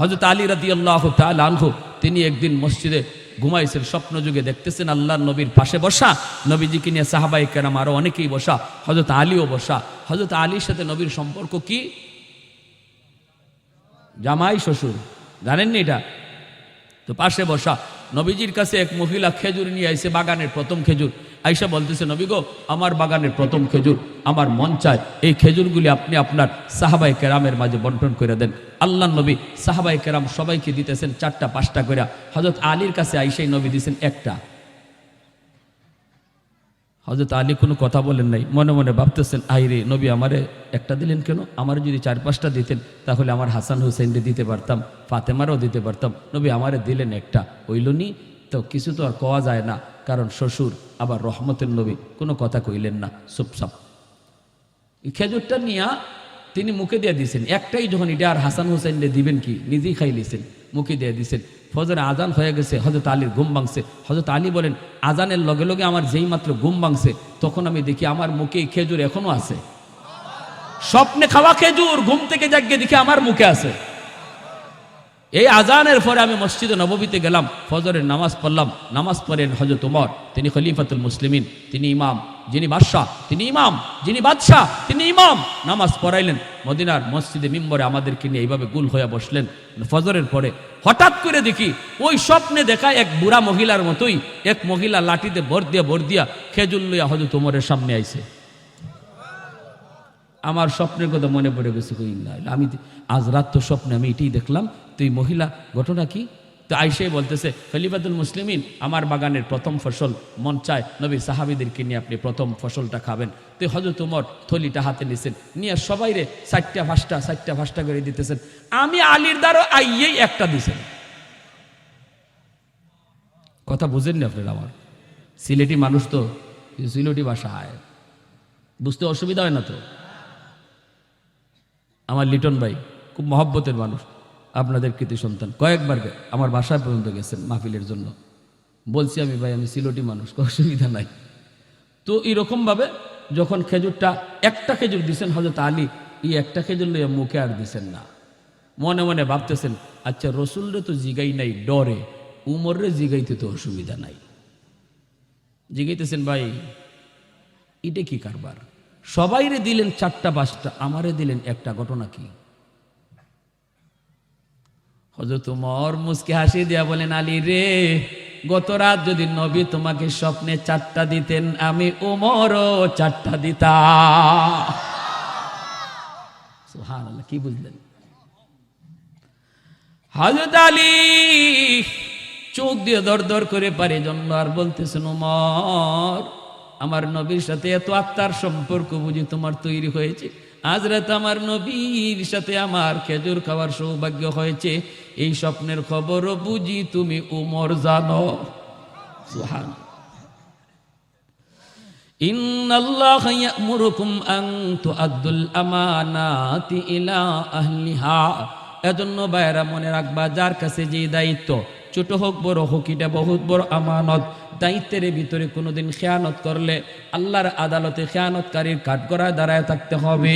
হযরত আলী রাদিয়াল্লাহু তাআলা আনহু তিনি একদিন মসজিদে ঘুমাইছেন, স্বপ্ন যুগে দেখতেছেন আল্লাহর নবীর পাশে বসা, নবীজিকে নিয়ে সাহাবায়ে কেরাম আরো অনেকেই বসা, হযরত আলীও বসা। হযরত আলীর সাথে নবীর সম্পর্ক কি? জামাই শ্বশুর, জানেননি এটা? তো পাশে বসা নবীজির কাছে এক মহিলা খেজুর নিয়ে আইছে, বাগানের প্রথম খেজুর। আইসা বলতেছে, নবী গো, আমার বাগানের প্রথম খেজুর, আমার মন চায় এই খেজুরগুলি আপনি আপনার সাহাবায়ে কেরামের মাঝে বন্টন করে দেন। আল্লাহর নবী সাহাবায়ে কেরাম সবাইকে দিতেছেন 4টা 5টা করে। হযরত আলীর কাছে আইসাই নবী দিয়েছেন একটা। হযরত আলী কোনো কথা বলেন নাই, মনে মনে ভাবতেছেন, আইরে নবী আমারে একটা দিলেন কেন? আমার যদি 4-5টা দিতেন তাহলে আমার হাসান হুসেনকে দিতে পারতাম, ফাতেমারও দিতে পারতাম। নবী আমারে দিলেন একটা, হইলনি তো কিছু তো আর কওয়া যায় না, কারণ শ্বশুর আবার রহমতের নবী, কোনো কথা কইলেন না, চুপচাপ। খেজুরটা নিয়া তিনি মুখে দিয়ে দিয়েছেন একটাই, যখন এটা আর হাসান হুসেনকে দিবেন কি, নিজেই খাই লিছেন, মুখে দিয়ে দিয়েছেন। ফজরে আজান হয়ে গেছে, হযরত আলীর ঘুম ভাঙছে। হযরত আলী বলেন, আজানের লগে লগে আমার যেই মাত্র ঘুম ভাঙছে, তখন আমি দেখি আমার মুখে খেজুর এখনো আছে। স্বপ্নে খাওয়া খেজুর ঘুম থেকে জাগিয়ে দেখি আমার মুখে আছে। এই আজানের পরে আমি মসজিদে নববীতে গেলাম, ফজরের নামাজ পড়লাম। নামাজ পড়েন হযরত ওমর, তিনি খলিফাতুল মুসলিমিন, তিনি ইমাম। যিনি বাদশাহ তিনি ইমাম, যিনি বাদশাহ তিনি ইমাম। নামাজ পড়াইলেন মদিনার মসজিদে মিম্বরে, আমাদেরকে নিয়ে এইভাবে গুল হয়ে বসলেন। ফজরের পরে হঠাৎ করে দেখি ওই স্বপ্নে দেখা এক বুড়া মহিলার মতোই এক মহিলা লাঠিতে ভর দিয়া খেজুর লইয়া হযরত ওমরের সামনে আইছে। আমার স্বপ্নের কথা মনে পড়ে গেছে, আমি আজ রাত তো স্বপ্নে আমি এটাই দেখলাম। তুই মহিলা, ঘটনা কি? তো আইসাই বলতেছে, খলিফাতুল মুসলিমিন, আমার বাগানের প্রথম ফসল, মন চায় নবী সাহাবীদেরকে নিয়ে আপনি প্রথম ফসলটা খাবেন। তো হযরত ওমর থলিটা হাতে নিছেন, নিয়ে সবাইরে 4টা 5টা করে দিতেছেন। আমি আলীর দ্বারও আইয়েই একটা দিছেন। কথা বুঝেন না আপনারা? আমার সিলেটি মানুষ তো, সিলেটি ভাষা হয়, বুঝতে অসুবিধা হয় না তো? আমার লিটন ভাই খুব মহব্বতের মানুষ, আপনাদের কৃতি সন্তান, কয়েকবার আমার বাসায় পর্যন্ত গেছেন মাহফিলের জন্য। বলছি আমি, ভাই আমি সিলেটি মানুষ, অসুবিধা নাই। তো এরকমভাবে যখন খেজুরটা, একটা খেজুর দিছেন হযরত আলী, এই একটা খেজুর লইয়া মুখে আর দিছেন না। মনে মনে ভাবতেছেন, আচ্ছা রসুলরে তো জিগাই নাই ডরে, উমররে জিগাইতে তো অসুবিধা নাই। জিগাইতেছেন, ভাই এটা কি কারবার? সবাইরে দিলেন 4টা 5টা, আমারে দিলেন একটা, ঘটনা কি? হযরত ওমর মুস্কি হাসি দিয়া বলেন, আলী রে, গত রাত যদি নবী তোমাকে স্বপ্নে 4টা দিতেন, আমি ওমরও 4টা দিতাম। সুবহানাল্লাহ, কি বুঝলেন? হযরত আলী চোখ দিয়ে দর করে পারে জন্য আর বলতেছেন, ওমর, আমার নবীর সাথে এত আত্মার সম্পর্ক বুঝি তোমার তৈরি হয়েছে। আজ রাত আমার নবীর সাথে আমার খেজুর খাওয়ার সৌভাগ্য হয়েছে, এই স্বপ্নের খবরও বুঝি তুমি ওমর জানো। সুবহানাল্লাহ। ইন্নাল্লাহা ইয়া'মুরুকুম আন তুআদ্দুল আমানাতি ইলা আহলিহা। এজন্য ভাইরা মনে রাখবা, যার কাছে যে দায়িত্ব, ছোট হোক বড় হোক, এটা বহুত বড় আমানত। দায়িত্বের ভিতরে কোনোদিন খেয়ানত করলে আল্লাহর আদালতে খেয়ানতকারীর কাঠগড়ায় দাঁড়ায় থাকতে হবে।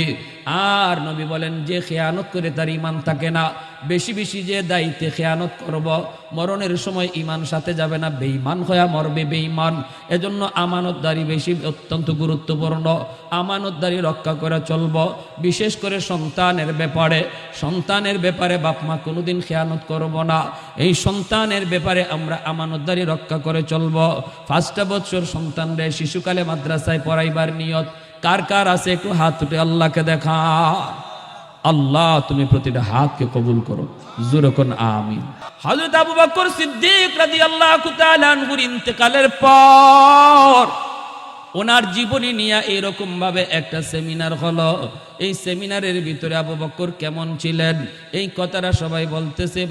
আর নবী বলেন, যে খেয়ানত করে তার ঈমান থাকে না। বেশি বেশি যে দায়িত্বে খেয়ানত করব, মরণের সময় ঈমান সাথে যাবে না, বেঈমান হয়ে মরবে বেঈমান। এজন্য আমানতদারি বেশি অত্যন্ত গুরুত্বপূর্ণ। আমানতদারি রক্ষা করে চলব, বিশেষ করে সন্তানের ব্যাপারে। সন্তানের ব্যাপারে বাপ মা কোনোদিন খেয়ানত করব না। এই সন্তানের ব্যাপারে আমরা আমানতদারি রক্ষা করে চলব। 5টা বছর সন্তানরে শিশুকালে মাদ্রাসায় পড়াইবার নিয়ত কার কার আছে? একটু হাত উঠে আল্লাহকে দেখা। আল্লাহ তুমি প্রতিটা হাতকে কবুল করো, জোরে কোন আমিন। হযরত আবু বকর সিদ্দিক রাদিয়াল্লাহু তাআলা আনহুর ইন্তেকালের পর ওনার জীবনী নিয়ে এরকম ভাবে একটা সেমিনার হলো। এই সেমিনারের ভিতরে আবু বকর কেমন ছিলেন এই কথাটা সবাই বলতেছে।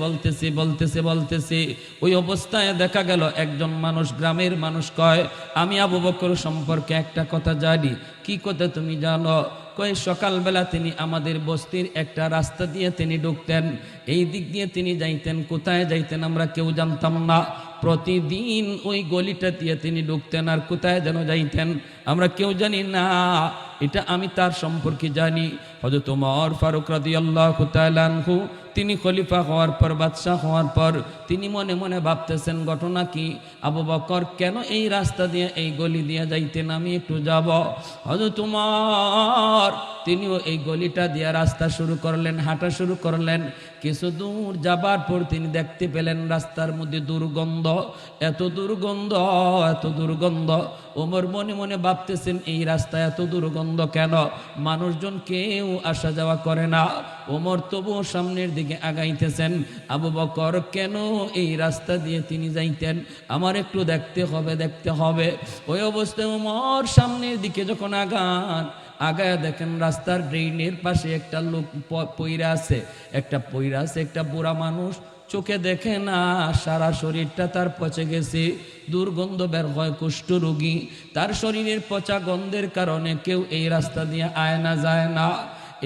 ওই অবস্থায় দেখা গেল একজন মানুষ, গ্রামের মানুষ কয়, আমি আবু বকর সম্পর্কে একটা কথা জানি। কি কথা তুমি জানো? কয়, সকালবেলা তিনি আমাদের বস্তির একটা রাস্তা দিয়ে তিনি ঢুকতেন। এই দিক দিয়ে তিনি যাইতেন, কোথায় যাইতেন আমরা কেউ জানতাম না। প্রতিদিন ওই গলিটা দিয়ে তিনি ঢুকতেন, আর কোথায় যেন যাইতেন আমরা কেউ জানি না। এটা আমি তার সম্পর্কে জানি। হযরত ওমর ফারুক রাদিয়াল্লাহু তাআলা আনহু তিনি খলিফা হওয়ার পর, বাদশাহ হওয়ার পর তিনি মনে মনে ভাবতেছেন ঘটনা কি, আবু বকর কেন এই রাস্তা দিয়ে এই গলি দিয়ে যাইতেন, আমি একটু যাব। হযরত ওমর তিনিও এই গলিটা দিয়ে রাস্তা শুরু করলেন, হাঁটা শুরু করলেন। কিছু দূর যাবার পর তিনি দেখতে পেলেন রাস্তার মধ্যে দুর্গন্ধ, এত দুর্গন্ধ, এত দুর্গন্ধ। ওমর মনে মনে ভাবতেছেন এই রাস্তায় এত দুর্গন্ধ কেন, মানুষজন কেউ আসা যাওয়া করে না। ওমর তবুও সামনের দিকে আগাইতেছেন। আবু বকর কেন এই রাস্তা দিয়ে তিনি যাইতেন, আমার একটু দেখতে হবে, দেখতে হবে। ওই অবস্থায় ওমর সামনের দিকে যখন আগায় দেখেন রাস্তার ড্রেনের পাশে একটা লোক পইরা আছে, একটা বুড়া মানুষ, চোখে দেখে না, সারা শরীরটা তার পচে গেছে, দুর্গন্ধ বের হয়, কুষ্ঠ রোগী। তার শরীরের পচা গন্ধের কারণে কেউ এই রাস্তা দিয়ে আয় না, যায় না।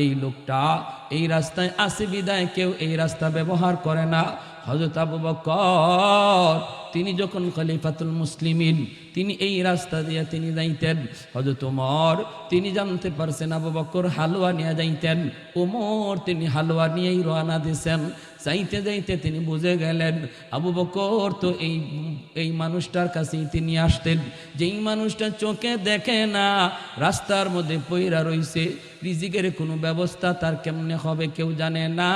এই লোকটা এই রাস্তায় আসে বিদায় কেউ এই রাস্তা ব্যবহার করে না। হযরত আবু বকর তিনি যখন খলিফাতুল মুসলিমিন, তিনি এই রাস্তা দিয়ে তিনি যাইতেন। হযরত ওমর তিনি জানতে পারছেন আবু বকর হালুয়া নিয়ে যাইতেন। ওমর তিনি হালুয়া নিয়েই রওনা দিয়েছেন। যাইতে যাইতে তিনি বুঝে গেলেন আবু বকর তো এই মানুষটার কাছেই তিনি আসতেন, যেই মানুষটা চোখে দেখে না, রাস্তার মধ্যে পইরা রইছে, রিজিকের কোনো ব্যবস্থা তার কেমনে হবে কেউ জানে না।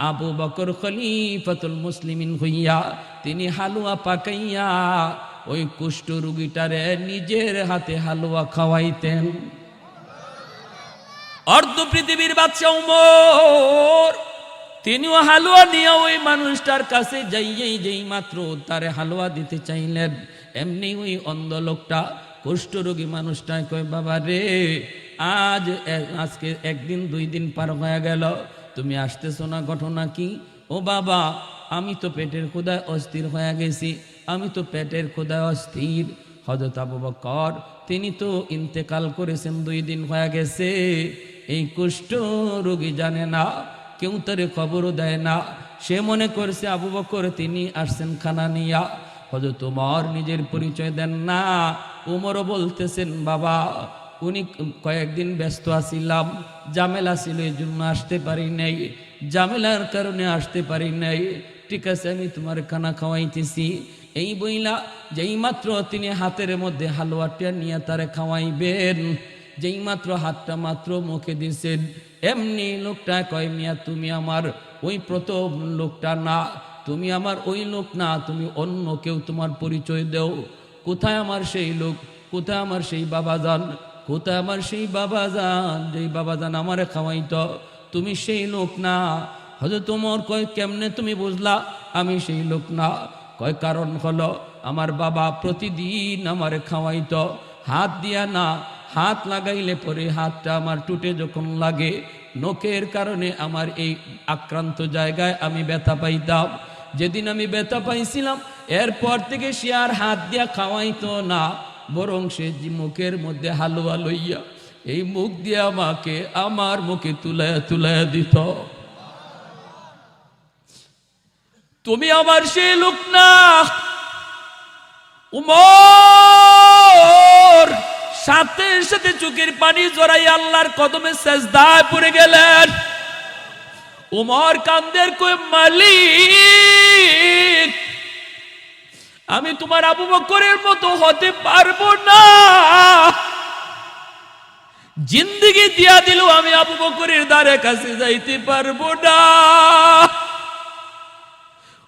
আবু বকর খলিফাতুল মুসলিমিন হইয়া তিনি হালুয়া পাকাইয়া ওই কুষ্ঠ রোগীটারে নিজের হাতে হালুয়া খাওয়াইতেন। অর্ধ পৃথিবীর বাদশা ওমর তিনিও হালুয়া নিয়ে ওই মানুষটার কাছে যাইয়েই যেই মাত্র তারে হালুয়া দিতে চাইলেন, এমনি ওই অন্ধ লোকটা কুষ্ঠরোগী মানুষটা কয়, বাবা রে, আজকে একদিন 2 দিন পার হয়ে গেল, তুমি আসতেছো না, ঘটনা কি? ও বাবা, আমি তো পেটের ক্ষুধায় অস্থির হয়ে গেছি, আমি তো পেটের ক্ষুধায় অস্থির। হযরত আবু বকর তিনি তো ইন্তেকাল করেছেন, 2 দিন হয়ে গেছে। এই কুষ্ঠ রোগী জানে না, কেউ তারে খবরও দেয় না। সে মনে করছে আবু বকর তিনি আসছেন খানা নিয়া। হযরত ওমর নিজের পরিচয় দেন না। ওমরও বলতেছেন, বাবা উনি কয়েকদিন ব্যস্ত আছিলাম, ঝামেলা ছিল, এই জন্য আসতে পারি নাই, ঝামেলার কারণে আসতে পারি নাই। ঠিক আছে, আমি তোমার খানা খাওয়াইতেছি। এই বইলা যেই মাত্র তিনি হাতের মধ্যে হালুয়াটা নিয়ে তারে খাওয়াইবেন, যেই মাত্র হাতটা মাত্র মুখে দিছেন, এমনি লোকটা কয়, মিয়া তুমি আমার ওই প্রথম লোকটা না, তুমি আমার ওই লোক না, তুমি অন্য কেউ, তোমার পরিচয় দেও। কোথায় আমার সেই লোক, কোথায় আমার সেই বাবাজান, কোথায় আমার সেই বাবাজান, যেই বাবাজান আমারে খাওয়াইতো, তুমি সেই লোক না। হযরত ওমর কয়, কেমনে তুমি বুঝলা আমি সেই লোক না? কয়, কারণ হলো আমার বাবা প্রতিদিন আমারে খাওয়াইতো, হাত দিয়া না, হাত লাগাইলে পরে হাতটা আমার টুটে যখন লাগে, নখের কারণে আমার এই আক্রান্ত জায়গায় আমি ব্যথা পাইতাম। যেদিন আমি ব্যথা পাইছিলাম, এরপর থেকে সে আর হাত দিয়া খাওয়াইতো না, বরং সে মুখের মধ্যে হালুয়া লইয়া এই মুখ দিয়ে আমাকে আমার মুখে তুলায়া তুলায়া দিত। তুমি আমার সেই লোক না। উমর সাথে সাথে চোখের পানি জড়াই আল্লাহর কদমে সেজদায় পড়ে গেলেন। উমর কান্দের কই, মালিক আমি তোমার আবু বকরের মতো হতে পারবো না, জিন্দেগি দিয়া দিল আমি আবু বকরের দ্বারে কাছে যাইতে পারবো না।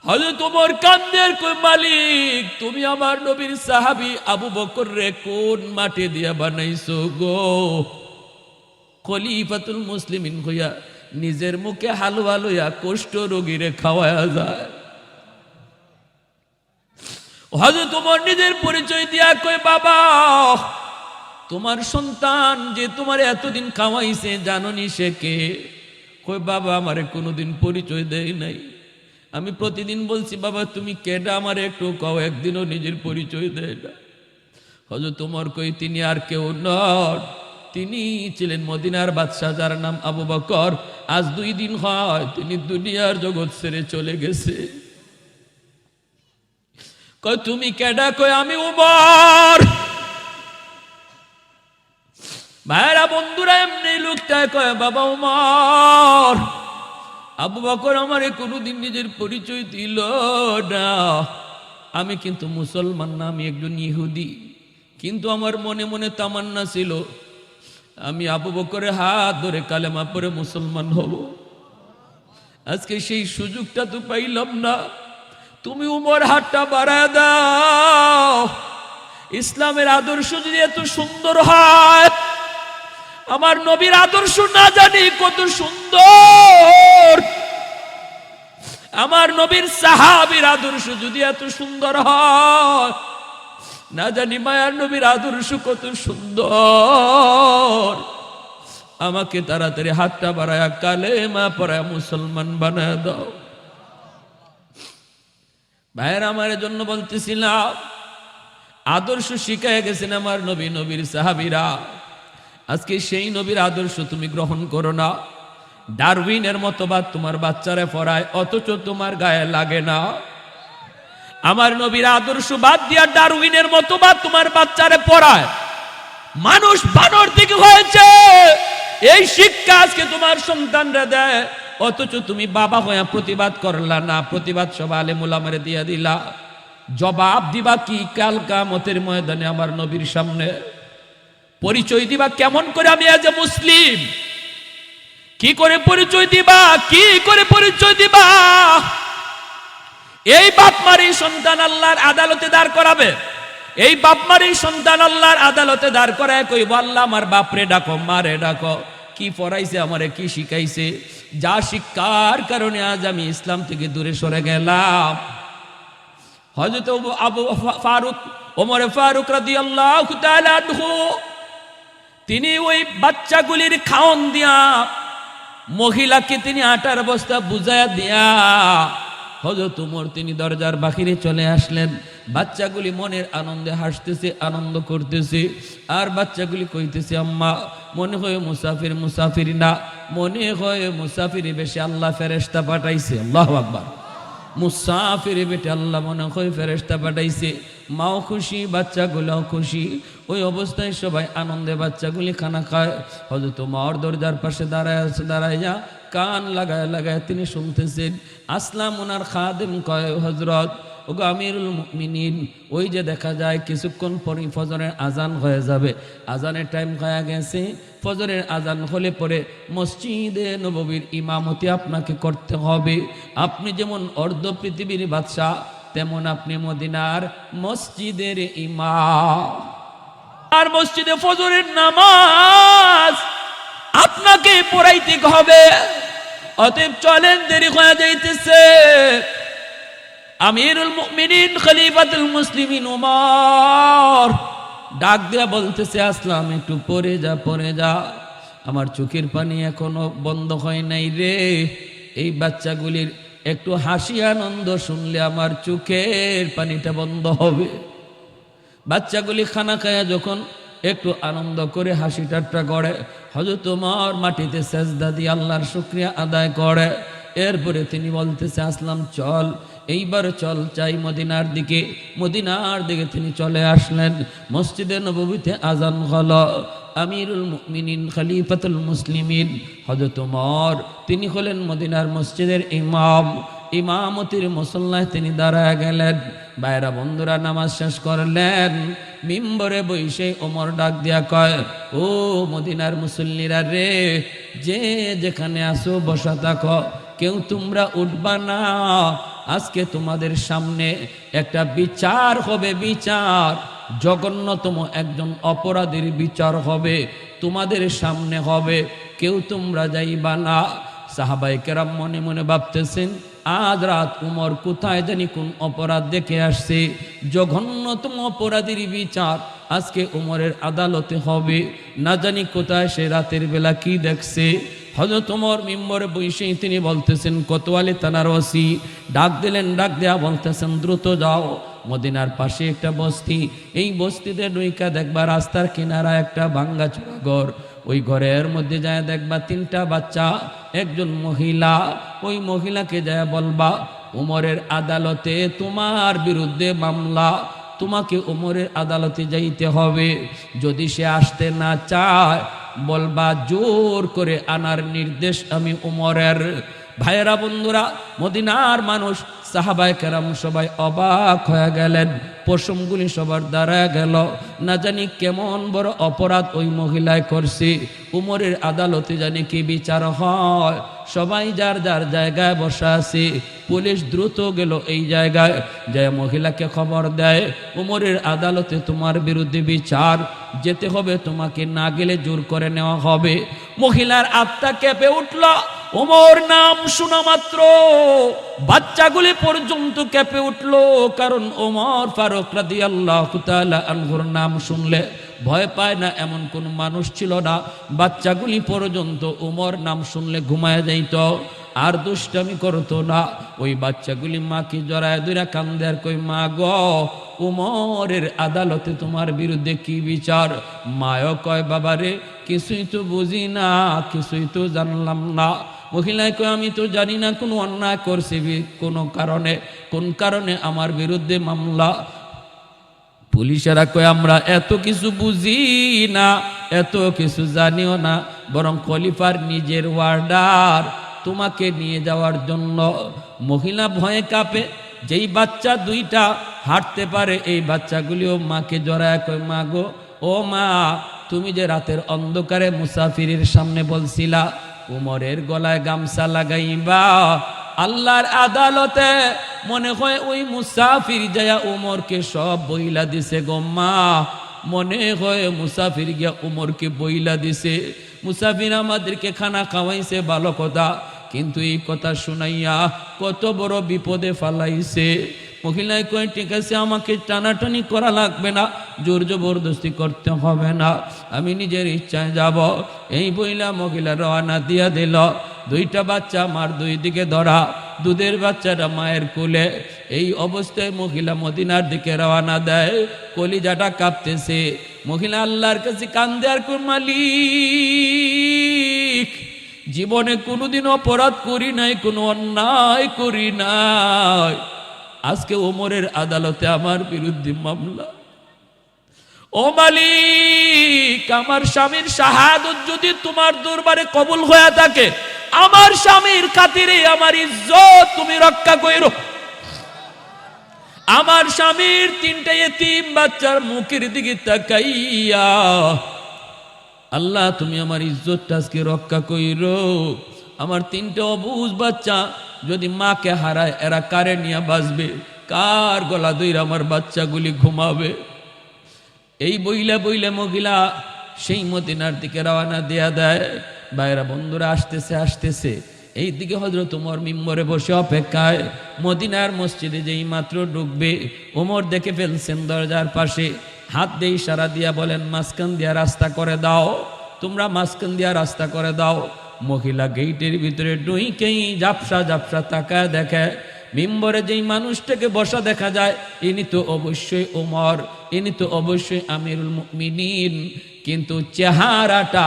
হযরত ওমর কান্দের কই, মালিক তুমি আমার নবীর সাহাবী আবু বকর রে কোন মাটি দিয়া বানাইছো গো? খলিফাতুল মুসলিমিন হইয়া নিজের মুখে হালুয়া লইয়া কুষ্ঠ রোগীরে খাওয়ায়া যায়। হযরত ওমর নিজের পরিচয় দিয়া কই, বাবা তোমার সন্তান যে তোমার এতদিন খাওয়াইছে জাননি সে কে? কই, বাবা আমারে কোনোদিন পরিচয় দেয় নাই, আমি প্রতিদিন বলছি বাবা তুমি কেডা আমার একটু কও, একদিনও নিজের পরিচয় দেয় না। হযরত ওমর কই, তিনি আর কেউ নন, তিনি ছিলেন মদিনার বাদশাহ, যার নাম আবু বকর। আজ 2 দিন হয় তিনি দুনিয়ার জগৎ ছেড়ে চলে গেছে। কয় তুমি কেডা? কয় আমি উমর। ভাইরা বন্ধুরা, এমনি লোকটা কয় বাবা উমর। আবু বকর আমারে কোনোদিন নিজের পরিচয় দিল না। আমি কিন্তু মুসলমান না, আমি একজন ইহুদি। কিন্তু আমার মনে মনে তামান্না ছিল আমি আবু বকরের হাত ধরে কালেমা পড়ে মুসলমান হব। আজকে সেই সুযোগটা তো পাইলাম না। তুমি উমর হাতটা বাড়ায় দাও। ইসলামের আদর্শ যদি এত সুন্দর হয়, আমার নবীর আদর্শ না জানি কত সুন্দর, আমার নবীর সাহাবীর আদর্শ যদি এত সুন্দর হয়, না জানি মায়ার নবীর আদর্শ কত সুন্দর। আমাকে তাড়াতাড়ি হাতটা বাড়ায়া কালেমা পড়ায়া মুসলমান বানায় দাও। ভাইয়ের আমার জন্য বলতেছিলাম, আদর্শ শিখায় গেছেন আমার নবী, নবীর সাহাবীরা। আজকে সেই নবীর আদর্শ তুমি গ্রহণ করো না। ডারউইনের মতবাদ তোমার বাচ্চারা পড়ায়, অথচ তোমার গায়ে লাগে না। আমার নবীর আদর্শ বাদ দিয়া ডারউইনের মতবাদ তোমার বাচ্চারে পড়ায়। মানুষ বানর দিকে হয়েছে, এই শিক্ষা আজকে তোমার সন্তানরা দেয়, অথচ তুমি বাবা হয়ে প্রতিবাদ করলা না। প্রতিবাদ সব আলেম ওলামারে দিয়া দিলা। জবাব দিবা কি কাল কিয়ামতের ময়দানে আমার নবীর সামনে? পরিচয় দিবা কেমন করে? আমি আজ মুসলিম, কি করে পরিচয় দিবা? কি করে পরিচয় দিবা? এই বাপ মারি সন্তান আল্লাহর আদালতে দাঁড় করাবে। এই বাপ মারি সন্তান আল্লাহর আদালতে দাঁড় করায় কইব, আল্লাহ আমার বাপরে ডাকো, মারে ডাকো। কি পড়াইছে আমারে, কি শিখাইছে? যা শিক্ষার কারণে আজ আমি ইসলাম থেকে দূরে সরে গেলাম। হযরত আবু ফারুক, ওমর ফারুক রাদিয়াল্লাহু তাআলা আনহু, তিনি ওই বাচ্চাগুলির খাওন দিয়া মহিলাকে তিনি আটার বস্তা বুঝায়া দিয়া হযরত ওমর তিনি দরজার বাহিরে চলে আসলেন। বাচ্চাগুলি মনের আনন্দে হাসতেছে, আনন্দ করতেছে। আর বাচ্চাগুলি কইতেছে, আম্মা মনে হয় মুসাফির, মুসাফির না, মনে হয় মুসাফির বেশি আল্লাহ ফেরেশতা পাঠাইছে। আল্লাহু আকবার। মুসাফির বেটে আল্লাহ মনে হয় ফেরেশতা পাঠাইছে। মাও খুশি, বাচ্চাগুলোও খুশি। ওই অবস্থায় সবাই আনন্দে বাচ্চাগুলি খানা খায়। হযরত ওমর দরজার পাশে দাঁড়াইয়া কান লাগায় লাগায় তিনি শুনতেছেন। আসলাম ওনার খাদেম কয়, হযরত ওগো আমিরুল মুমিনিন, ওই যে দেখা যায় কিছুক্ষণ পরে ফজরের আজান হয়ে যাবে, আজানের টাইম হয়ে গেছে। ফজরের আজান হলে পরে মসজিদে নববীর ইমামতি আপনাকে করতে হবে। আপনি যেমন অর্ধ পৃথিবীর বাদশাহ, তেমন আপনি মদিনার মসজিদের ইমাম। আর মসজিদে ফজরের নামাজ আপনাকে পড়াইতে হবে। অতএব চলেন, দেরি হয়ে যাইতেছে। আমিরুল মুমিনিন খলিফাতুল মুসলিমিন ওমর ডাক দিয়া বলতেছে, আসলাম একটু পরে যা, পরে যা, আমার চোখের পানি এখনো বন্ধ হয় নাই রে। এই বাচ্চাগুলির একটু হাসি আনন্দ শুনলে আমার চোখের পানিটা বন্ধ হবে। বাচ্চাগুলি খানা খায়া যখন একটু আনন্দ করে হাসি ঠাট্টা করে, হযরত ওমর মাটিতে সেজদা দিয়ে আল্লাহর শুকরিয়া আদায় করে। এরপরে তিনি বলতেছে, আসলাম চল, এইবার চল চাই মদিনার দিকে। মদিনার দিকে তিনি চলে আসলেন। মসজিদে নববীতে আজান হলো। আমিরুল মুমিনিন খলিফাতুল মুসলিমিন হযরত ওমর তিনি হলেন মদিনার মসজিদের ইমাম। ইমামতির মুসল্লায় তিনি দাঁড়ায় গেলেন। বাইরা বন্ধুরা নামাজ শেষ করলেন। মিম্বরে বসে ওমর ডাক দিয়া কয়, ও মদিনার মুসল্লিরা রে, যে যেখানে আসো বসা থাকো, কেউ তোমরা উঠবা না। আজকে তোমাদের সামনে একটা বিচার হবে, বিচার, জঘন্যতম একজন অপরাধীর বিচার হবে, তোমাদের সামনে হবে, কেউ তোমরা যাইবা না। সাহাবায়ে কেরাম মনে মনে ভাবতেছেন, আজ রাত উমর কোথায় জানি কোন অপরাধ দেখে আসছে, জঘন্যতম অপরাধীর বিচার আজকে উমরের আদালতে হবে। না জানি কোথায় সে রাতের বেলা কি দেখছে। হযরত ওমর মিম্বরে বসেই তিনি বলতেছেন, কোতোয়ালি থানার ওসি ডাক দিলেন, ডাক দেয়া বলতেছেন, দ্রুত যাও, মদিনার পাশে একটা বস্তি, এই বস্তিতে ঢুইকা দেখবা রাস্তার কিনারা একটা ভাঙ্গাচোরা ঘর, ওই ঘরের মধ্যে যায় দেখবা 3টা বাচ্চা, একজন মহিলা, ওই মহিলাকে যায় বলবা উমরের আদালতে তোমার বিরুদ্ধে মামলা, তোমাকে উমরের আদালতে যাইতে হবে। যদি সে আসতে না চায় বলবা জোর করে আনার নির্দেশ আমি উমরের। ভাইয়েরা বন্ধুরা, মদিনার মানুষ সাহাবায়ে কেরাম সবাই অবাক হয়ে গেলেন, পশমগুলি সবার দাঁড়ায় গেল। না জানি কেমন বড় অপরাধ ওই মহিলায় করছে, উমরের আদালতে জানি কি বিচার হয়। সবাই যার যার জায়গায় বসা আছে। পুলিশ দ্রুত গেল এই জায়গায়, যে মহিলাকে খবর দেয় উমরের আদালতে তোমার বিরুদ্ধে বিচার, যেতে হবে, তোমাকে না গেলে জোর করে নেওয়া হবে। মহিলার আত্মা কেঁপে উঠল, ওমর নাম শোনা মাত্র বাচ্চাগুলি পর্যন্ত কেঁপে উঠল, কারণ ওমর ফারুক রাদিয়াল্লাহু তাআলা আনহুর নাম শুনলে ভয় পায় না এমন কোন মানুষ ছিল না। বাচ্চাগুলি পর্যন্ত ওমর নাম শুনলে ঘুমায় যাইত, আর দুষ্টামি করতো না। ওই বাচ্চাগুলি মাকে জড়ায় ধরে কান্দে আর কই, মা গো, উমরের আদালতে তোমার বিরুদ্ধে কি বিচার? মায়ও কয়, বাবারে কিছুই তো বুঝি না, কিছুই তো জানলাম না। মহিলায় কয়, আমি তো জানি না কোনো অন্যায় করছি কোন কারণে আমার বিরুদ্ধে মামলা। পুলিশেরা কয়, আমরা এত কিছু বুঝি না, এত কিছু জানিও না, বরং খলিফার নিজের ওয়ার্ডার তোমাকে নিয়ে যাওয়ার জন্য। মহিলা ভয়ে কাঁপে। যেই বাচ্চা 2টা হাঁটতে পারে, এই বাচ্চাগুলিও মাকে জড়ায় কয়, মা গো, ও মা, তুমি যে রাতের অন্ধকারে মুসাফিরের সামনে বলছিলা উমরের গলায় গামছা লাগাইবা, আল্লাহর আদালতে মনে হয় ওই মুসাফির যায়া উমরকে সব বইলা দিছে গো মা, মনে হয় মুসাফির গিয়া উমরকে বইলা দিছে। মুসাফির আমাদেরকে খানা খাওয়াইছে ভালো কথা, কিন্তু এই কথা শুনাইয়া কত বড় বিপদে ফালাইছে। মহিলায় কয়, ঠিক আছে, আমাকে টানাটানি করা লাগবে না, জোর জবরদস্তি করতে হবে না, আমি নিজের ইচ্ছায় যাব। এই বইলা মহিলা রওনা দিয়া দিল। 2টা বাচ্চা আমার 2 দিকে ধরা, দুধের বাচ্চাটা মায়ের কোলে। এই অবস্থায় মহিলা মদিনার দিকে রওনা দেয়, কলিজাটা কাঁপতেছে। মহিলা আল্লাহর কাছে কান্দে আর কয়, মালিক, জীবনে কোনোদিন অপরাধ করি নাই, কোনো অন্যায় করি নাই, আজকে ওমরের আদালতে আমার বিরুদ্ধে মামলা। ও মালিক, আমার স্বামীর শাহাদত যদি তোমার দরবারে কবুল হয়ে থাকে, আমার স্বামীর খাতিরে আমার ইজ্জত তুমি রক্ষা কইরো। আমার স্বামীর 3টে ইতিম বাচ্চার মুখের দিকে তাকাইয়া আল্লাহ তুমি আমার ইজ্জতটা আজকে রক্ষা কইরো। আমার 3টে অবুঝ বাচ্চা যদি মাকে হারায়, এরা কারে নিয়ে বাঁচবে? কার গলা ধইরা আমার বাচ্চাগুলি ঘুমাবে? এই বইলে বইলে মহিলা সেই মদিনার দিকে রওনা দেয়া দেয়। ভাইরা বন্ধুরা, আসতেছে এই দিকে হযরত ওমর মিম্বরে বসে অপেক্ষায়। মদিনার মসজিদে যেই মাত্র ঢুকবে, ওমর দেখে ফেলছেন দরজার পাশে, হাত দিয়ে ইশারা দিয়া বলেন, মাঝখান দিয়া রাস্তা করে দাও, তোমরা মাঝখান দিয়া রাস্তা করে দাও। মহিলা গেইটের ভিতরে ঢুইকেই ঝাপসা ঝাপসা তাকায় দেখে মিম্বরে যেই মানুষটাকে বসা দেখা যায়, ইনি তো অবশ্যই ওমর, ইনি তো অবশ্যই আমিরুল মুমিনিন, কিন্তু চেহারাটা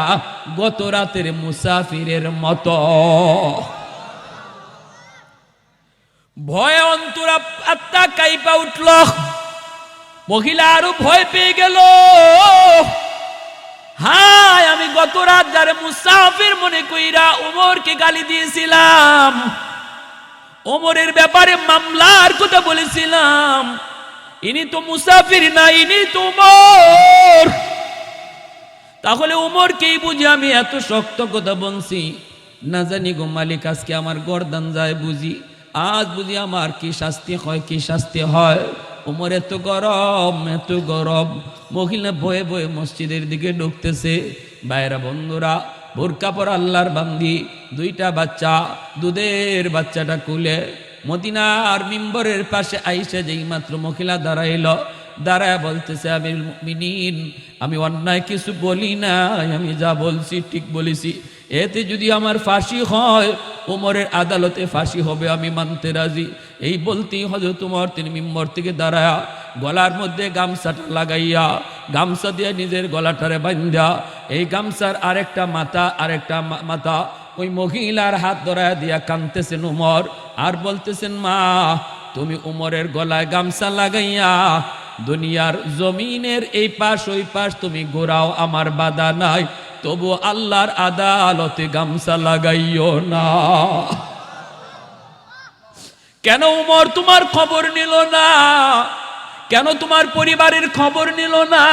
গত রাতের মুসাফিরের মতো। ভয়ে অন্তরা আত্মা কাইপা উঠল। মহিলা আরো ভয় পেয়ে গেল। হায়, আমি গত রাত যারে মুসাফির মনে কইরা ওমরকে গালি দিয়েছিলাম, ওমরের ব্যাপারে মামলার কথা বলেছিলাম, ইনি তো মুসাফির না, ইনি তো ওমর। তাহলে ওমরকেই বুঝি আমি এত শক্ত কথা বলছি? না জানি গো মালিক, আজকে আমার গর্দান যায় বুঝি, আজ বুঝি আমার কি শাস্তি হয়, কি শাস্তি হয়। ওমর এত গরম, এত গরম। মহিলা ভয়ে ভয়ে মসজিদের দিকে ঢুকতেছে। বাইরা বন্ধুরা, বোরকা পরা আল্লাহর বান্দি, 2টা বাচ্চা, দুধের বাচ্চাটা কুলে মদিনার মিম্বরের পাশে আইসা যেই মাত্র মহিলা দাঁড়াইল, দাঁড়ায় বলতেছে, আমিরুল মুমিনিন, আমি অন্যায় কিছু বলি না, আমি যা বলছি ঠিক বলেছি। এতে যদি আমার ফাঁসি হয়, ওমরের আদালতে ফাঁসি হবে, আমি মানতে রাজি। এই বলতেই হযরত ওমর তিনি মিম্বর থেকে দাঁড়ায়া গলার মধ্যে গামছাটা লাগাইয়া, গামছা দিয়ে নিজের গলাটারে বান্ধা, এই গামছার আরেকটা মাথা ওই মহিলার হাত ধরায় দিয়া কাঁদতেছেন ওমর, আর বলতেছেন, মা তুমি ওমরের গলায় গামছা লাগাইয়া দুনিয়ার জমিনের এই পাশ ওই পাশ তুমি ঘোরাও, আমার বাধা নাই, তবু আল্লাহর আদালতে গামছা লাগাইও না। কেন ওমর তোমার খবর নিল না? কেন তোমার পরিবারের খবর নিল না?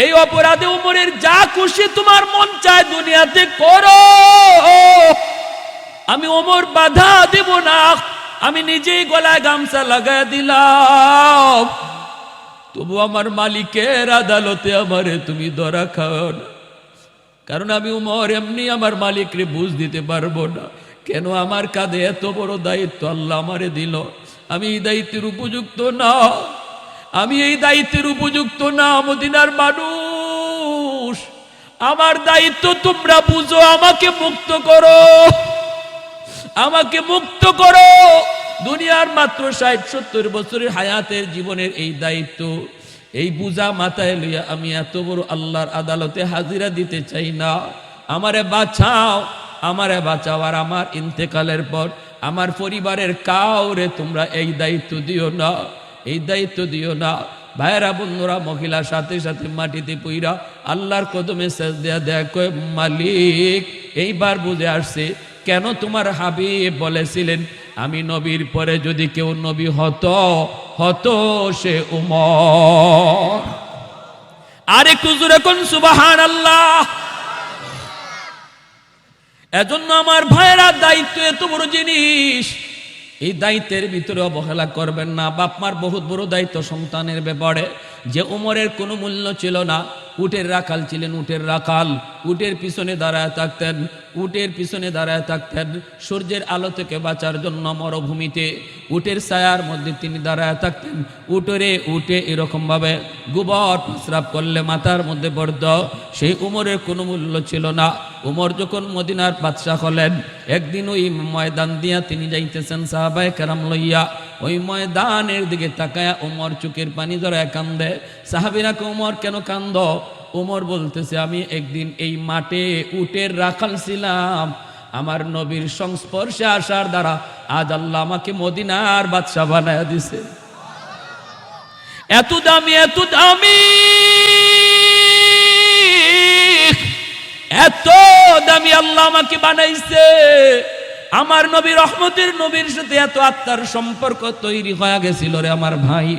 এই অপরাধে ওমরের যা খুশি তোমার মন চায় দুনিয়াতে করো, আমি ওমর বাধা দেব না। আমি নিজেই গলায় গামছা লাগাই দিলাম, তবু আমার মালিকের আদালতে আমারে তুমি ধরা খাও না, কারণ আমি ওমর এমনি আমার মালিকরে বুঝ দিতে পারবো না। কেন আমার কাঁধে এত বড় দায়িত্ব আল্লাহ আমারে দিল? আমি এই দায়িত্বের উপযুক্ত না, আমি এই দায়িত্বের উপযুক্ত না। মদিনার মানুষ, আমার দায়িত্ব তোমরা বুঝো, আমাকে মুক্ত করো, আমাকে মুক্ত করো। দুনিয়ার মাত্র 60-70 বছরের হায়াতের জীবনের এই দায়িত্ব, এই বুঝা মাথায় লইয়া আমি এত বড় আল্লাহর আদালতে হাজিরা দিতে চাই না। আমারে বাঁচাও, আমারে বাঁচাও। আর আমার ইন্তেকালের পর আমার পরিবারের কাউরে তোমরা এই দায়িত্ব দিও না, এই দায়িত্ব দিও না। ভাইরা বন্ধুরা, মহিলার সাথে সাথে মাটিতে পইরা আল্লাহর কদমে সেজদা দেয়া কয়, মালিক এইবার বুঝে আসছে কেন তোমার হাবিব বলেছিলেন আমি নবীর পরে যদি কেউ নবী হতো সে উমর। আরে কুজুরে কোন সুবহানাল্লাহ। এজন্য আমার ভাইরা, দায়িত্ব এত বড় জিনিস, এই দায়িত্বের ভিতরে অবহেলা করবেন না। বাপ মার বহুত বড় দায়িত্ব সন্তানের ব্যাপারে। যে উমরের কোনো মূল্য ছিল না, উটের রাখাল ছিলেন, উটের রাখাল, উটের পিছনে দাঁড়ায় থাকতেন, উটের পিছনে দাঁড়ায় থাকতেন সূর্যের আলো থেকে বাঁচার জন্য মরুভূমিতে উটের ছায়ার মধ্যে তিনি দাঁড়ায় থাকতেন। উটে এরকমভাবে গোবর প্রস্রাব করলে মাথার মধ্যে পড়ত। সেই উমরের কোনো মূল্য ছিল না। উমর যখন মদিনার বাদশাহ হলেন, একদিন ওই ময়দান দিয়া তিনি যাইতেছেন সাহাবায়ে কেরাম লইয়া, ওই ময়দানের দিকে তাকায়া উমর চোখের পানি ধরায় কান্দে। সাহাবীরা কে, উমর কেন কান্দ? উমর বলতেছে, আমি একদিন এই মাঠে উটের রাখাল ছিলাম, আমার নবীর সংস্পর্শে আসার দ্বারা আজ আল্লাহ আমাকে মদিনার বাদশাহ বানায়া দিছে। এত দামি, এত দামি, এত দামি আল্লাহ আমাকে বানাইছে। আমার নবী রহমতের নবীর সাথে এত আত্মার সম্পর্ক তৈরি হয়ে গেছিল রে আমার ভাই।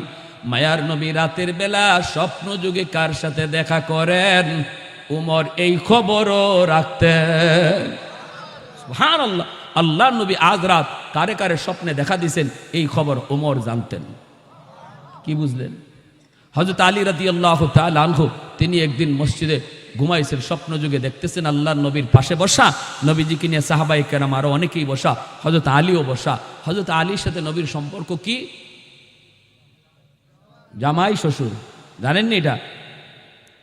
মায়ার নবী রাতের বেলা স্বপ্ন যুগে কার সাথে দেখা করেন? উমর এই খবরও রাখতেন। সুবহানাল্লাহ। আল্লাহ নবী আজ রাত কারে কারে স্বপ্নে দেখা দিয়েছেন এই খবর উমর জানতেন। কি বুঝলেন? হযরত আলী রাদিয়াল্লাহু তাআলা আনহু তিনি একদিন মসজিদে ঘুমাইছেন, স্বপ্ন যুগে দেখতেছেন আল্লাহর নবীর পাশে বসা, নবীজিকে নিয়ে সাহাবায়ে কেরাম আরো অনেকেই বসা, হযরত আলীও বসা। হযরত আলীর সাথে নবীর সম্পর্ক কি? জামাই শ্বশুর, জানেননি এটা?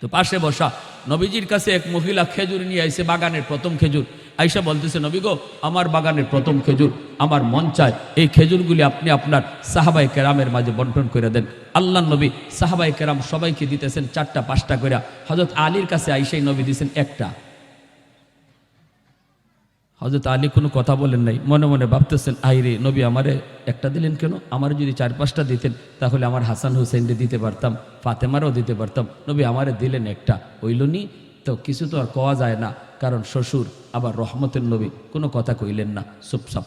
তো পাশে বসা নবীজির কাছে এক মহিলা খেজুর নিয়ে আইছে, বাগানের প্রথম খেজুর। আইসা বলতেছে, নবী গো, আমার বাগানের প্রথম খেজুর, আমার মন চায় এই খেজুরগুলি আপনি আপনার সাহাবায়ে কেরামের মাঝে বন্টন করে দেন। আল্লাহ নবী সাহাবায়ে কেরাম সবাইকে দিতেছেন 4টা-5টা করে। হযরত আলীর কাছে আইসাই নবী দিয়েছেন একটা। হযরত আলী কোনো কথা বলেন নাই, মনে মনে ভাবতেছেন, আইরে নবী আমারে একটা দিলেন কেন? আমার যদি 4-5টা দিতেন তাহলে আমার হাসান হুসেনকে দিতে পারতাম, ফাতেমারও দিতে পারতাম। নবী আমারে দিলেন একটা, হইলনি তো কিছু তো আর কওয়া যায় না, কারণ শ্বশুর আবার রহমতের নবী, কোনো কথা কইলেন না, চুপচাপ।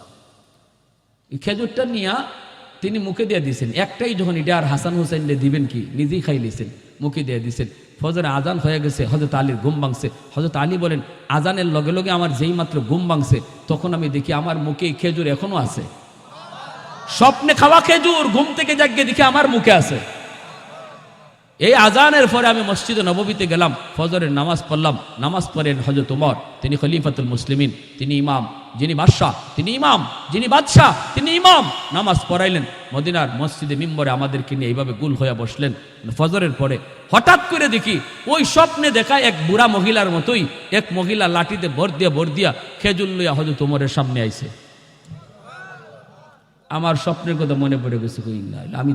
খেজুরটা নিয়া তিনি মুখে দিয়ে দিয়েছেন একটাই, যখন এটা আর হাসান হুসেনকে দিবেন কি, নিজেই খাই লিছেন, মুখে দিয়ে দিয়েছেন। ফজরে আজান হয়ে গেছে, হযরত আলীর ঘুম ভাঙছে। হযরত আলী বলেন, আজানের লগে লগে আমার যেই মাত্র ঘুম ভাঙছে, তখন আমি দেখি আমার মুখে খেজুর এখনো আছে। স্বপ্নে খাওয়া খেজুর ঘুম থেকে জাগিয়ে দেখি আমার মুখে আছে। এই আজানের পরে আমি মসজিদে নববীতে গেলাম, ফজরের নামাজ পড়লাম। নামাজ পড়েন হযরত ওমর, তিনি খলিফাতুল মুসলিমিন, তিনি ইমাম। যিনি বাদশাহ তিনি ইমাম, যিনি বাদশাহ তিনি ইমাম। নামাজ পড়াইলেন মদিনার মসজিদে মিম্বরে, আমাদেরকে নিয়ে এইভাবে গুল হয়ে বসলেন। ফজরের পরে হঠাৎ করে দেখি ওই স্বপ্নে দেখা এক বুড়া মহিলার মতোই এক মহিলা লাঠিতে ভর দিয়া খেজুর লইয়া হযরত ওমরের সামনে আইছে। আমার স্বপ্নের কথা মনে পড়ে গেছে, আমি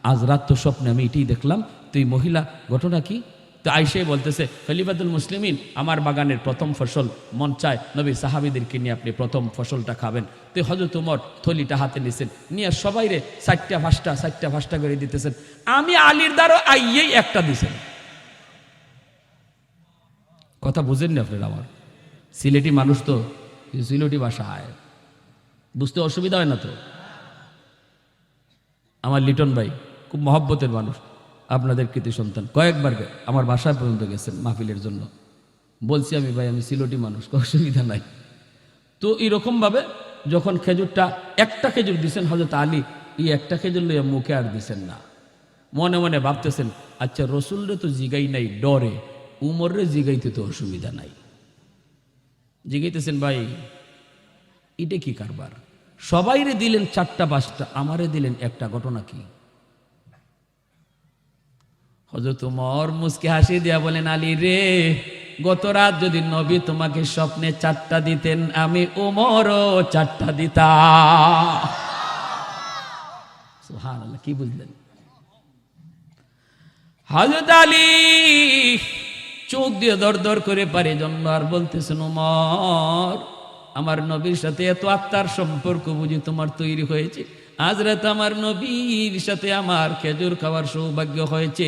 আজ রাত তো স্বপ্নে আমি এটাই দেখলাম। তুই মহিলা, ঘটনা কি? তো আইসে বলতেছে, খলিফাতুল মুসলিমিন, আমার বাগানের প্রথম ফসল, মন চায় নবী সাহাবীদেরকে নিয়ে আপনি প্রথম ফসলটা খাবেন। তো হযরত ওমর থলিটা হাতে নিছেন, নিয়ে সবাইরে 4টা 5টা করে দিতেছেন। আমি আলীর দ্বারও আইয়েই একটা দিছেন। কথা বুঝেন না আপনারা? আমার সিলেটি মানুষ তো, সিলেটি ভাষা হয়, বুঝতে অসুবিধা হয় না তো? আমার লিটন ভাই খুব মহব্বতের মানুষ, আপনাদের কৃতি সন্তান, কয়েকবার আমার বাসায় পর্যন্ত গেছেন মাহফিলের জন্য। বলছি আমি, ভাই আমি সিলেটি মানুষ, অসুবিধা নাই। তো এরকমভাবে যখন খেজুরটা, একটা খেজুর দিছেন হযরত আলী, এই একটা খেজুর লইয়া মুখে আর দিছেন না। মনে মনে ভাবতেছেন, আচ্ছা রসুলরে তো জিগাই নাই ডরে, উমররে জিগাইতে তো অসুবিধা নাই। জিগাইতেছেন, ভাই এটা কি কারবার? সবাইরে দিলেন 4টা 5টা, আমারে দিলেন একটা, ঘটনা কি? হযরত ওমর মুস্কি হাসি দিয়া বলেন, আলী রে, গত রাত যদি নবী তোমাকে স্বপ্নে 4টা দিতেন, আমি ওমরও 4টা দিতাম। সুবহানাল্লাহ, কি বুঝলেন? হযরত আলী চোখ দিয়ে দর করে পারে জন্য আর বলতেছেন, ওমর, আমার নবীর সাথে এত আত্মার সম্পর্ক বুঝি তোমার তৈরি হয়েছে। আজ রাত আমার নবীর সাথে আমার খেজুর খাওয়ার সৌভাগ্য হয়েছে,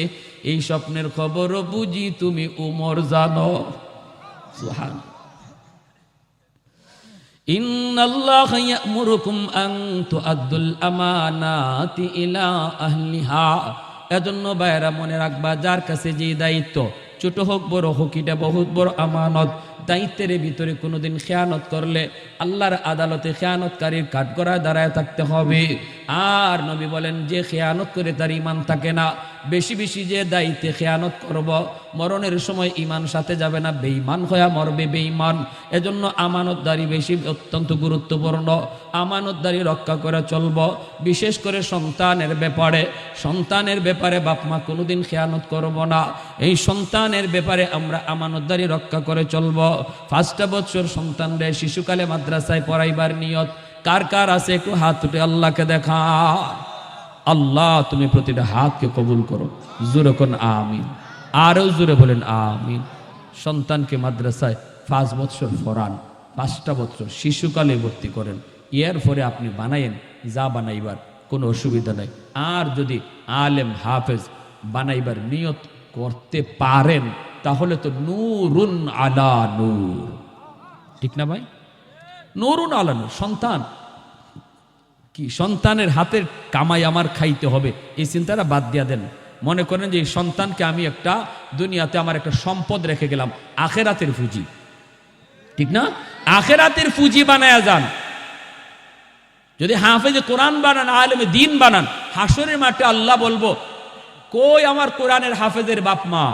এই স্বপ্নের খবরও বুঝি তুমি ওমর জানো। সুবহানাল্লাহ। ইন্নাল্লাহা ইয়া'মুরুকুম আন তুআদ্দুল আমানাতি ইলা আহলিহা। এজন্য ভাইরা মনে রাখবা, যার কাছে যে দায়িত্ব, ছোট হোক বড় হোক, এটা বহুত বড় আমানত। দায়িত্বের ভিতরে কোনোদিন খেয়ানত করলে আল্লাহর আদালতে খেয়ানতকারীর কাঠগড়ায় দাঁড়ায় থাকতে হবে। আর নবী বলেন, যে খেয়ানত করে তার ঈমান থাকে না। বেশি বেশি যে দায়িত্বে খেয়ানত করব, মরণের সময় ঈমান সাথে যাবে না, বেঈমান হয়ে মরবে বেঈমান। এজন্য আমানতদারি বেশি অত্যন্ত গুরুত্বপূর্ণ। আমানতদারি রক্ষা করে চলব, বিশেষ করে সন্তানের ব্যাপারে। সন্তানের ব্যাপারে বাপ মা কোনোদিন খেয়ানত করব না। এই সন্তানের ব্যাপারে আমরা আমানতদারি রক্ষা করে চলব। 5টা বছর সন্তানরে শিশুকালে মাদ্রাসায় পড়াইবার নিয়ত কার কার আছে? একটু হাত উঠে আল্লাহকে দেখা। আল্লাহ তুমি প্রতিটা হাতকে কবুল করো, জোরে কোন আমিন, আরো জোরে বলেন আমিন। সন্তানকে মাদ্রাসায় 5 বছর পড়ান, 5টা বছর শিশুকালে ভর্তি করেন, এর পরে আপনি বানাইয়েন যা বানাইবার, কোনো অসুবিধা নাই। আর যদি আলেম হাফেজ বানাইবার নিয়ত করতে পারেন, তাহলে তো নূরুন আলা নূর, ঠিক না ভাই? নূরুন আলা নূর। সন্তান কি, সন্তানের হাতের কামাই আমার খাইতে হবে, এই চিন্তাটা বাদ দিয়া দেন। মনে করেন যে এই সন্তানকে আমি একটা দুনিয়াতে আমার একটা সম্পদ রেখে গেলাম, আখেরাতের পুঁজি, ঠিক না? আখেরাতের পুঁজি বানায়া যান। যদি হাফেজে কোরআন বানান, আলেমে দিন বানান, হাসরের মাঠে আল্লাহ বলবো, কই আমার কোরআনের হাফেজের বাপ মা?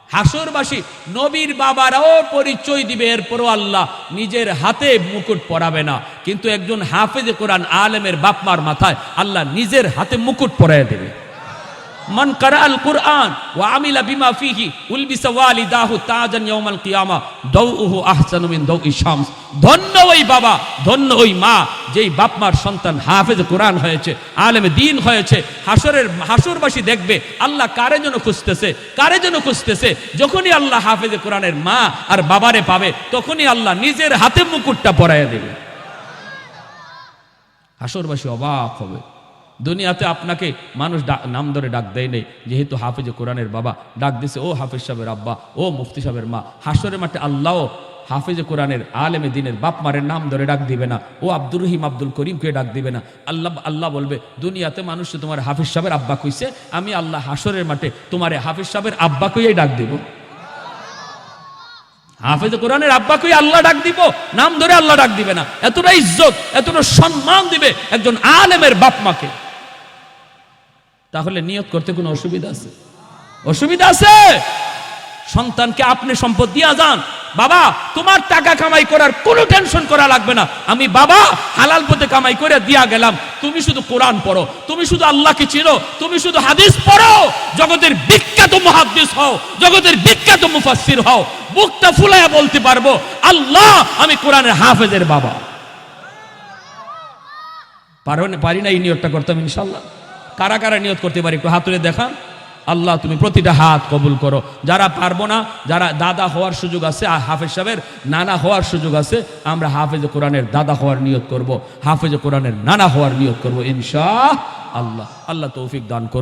হাসরবাসী নবীর বাবারাও পরিচয় দিবে, এরপরও আল্লাহ নিজের হাতে মুকুট পরাবে না, কিন্তু একজন হাফেজে কোরআন আলেমের বাপ মার মাথায় আল্লাহ নিজের হাতে মুকুট পরায় দেবে। মান কারাআল কুরআন ওয়া আমিলা বিমা ফিহি উলবিসা ওয়ালিদাহু তাজান ইয়াউমাল কিয়ামা দাউহু আহসানু মিন দাউই শামস। ধন্য ওই বাবা, ধন্য ওই মা, যেই বাপ মার সন্তান হাফেজ কোরআন হয়েছে, আলেমে দ্বীন হয়েছে। হাসরবাসী দেখবে আল্লাহ কারে জন্য খুঁজতেছে, কারে জন্য খুঁজতেছে। যখনই আল্লাহ হাফেজ কোরআনের মা আর বাবারে পাবে, তখনই আল্লাহ নিজের হাতে মুকুটটা পরাইয়া দেবে। হাসরবাসী অবাক হবে। দুনিয়াতে আপনাকে মানুষ নাম ধরে ডাক দেয় নেই, যেহেতু হাফেজে কোরআনের বাবা ডাক দিছে, ও হাফেজ সাহেবের আব্বা, ও মুফতি সাহেবের মা। হাসরের মাঠে আল্লাহ হাফেজে কোরআনের আলেমে দিনের বাপ মারের নাম ধরে ডাক দিবে না, ও আব্দুর রহিম আব্দুল করিমকে ডাক দিবে না। আল্লাহ বলবে, দুনিয়াতে মানুষ তোমার হাফেজ সাহেবের আব্বা কইছে, আমি আল্লাহ হাসরের মাঠে তোমার হাফেজ সাহেবের আব্বা কইয়াই ডাক দিব। হাফেজ কোরআনের আব্বা কই আল্লাহ ডাক দিব, নাম ধরে আল্লাহ ডাক দিবে না। এতটা ইজ্জত, এতটা সম্মান দিবে একজন আলেমের বাপ মাকে। তাহলে নিয়ত করতে কোনো অসুবিধা আছে? অসুবিধা আছে? সন্তানকে আপনি সম্পদ দিয়া যান, বাবা তোমার টাকা কামাই করার কোনো টেনশন করা লাগবে না, আমি বাবা হালাল পথে কামাই করে দিয়া গেলাম, তুমি শুধু কোরআন পড়ো, তুমি শুধু আল্লাহকে চিনো, তুমি শুধু হাদিস পড়ো, জগতের বিখ্যাত মুহাদ্দিস হও, জগতের বিখ্যাত মুফাসসির হও, মুখটা ফুলায়া বলতে পারবো আল্লাহ আমি কোরআনের হাফেজের বাবা। পারি না এই নিয়তটা করতাম ইনশাআল্লাহ? কারা কারা নিয়ত করতে পারি একটু হাত তুলে দেখান। আল্লাহ তুমি প্রতিটা হাত কবুল করো। যারা পারবো না, যারা দাদা হওয়ার সুযোগ আছে, হাফেজ সাহেবের নানা হওয়ার সুযোগ আছে, আমরা হাফেজ কোরআনের দাদা হওয়ার নিয়ত করব, হাফেজ কোরআনের নানা হওয়ার নিয়ত করব ইনশাআল্লাহ। আল্লাহ তৌফিক দান করুন।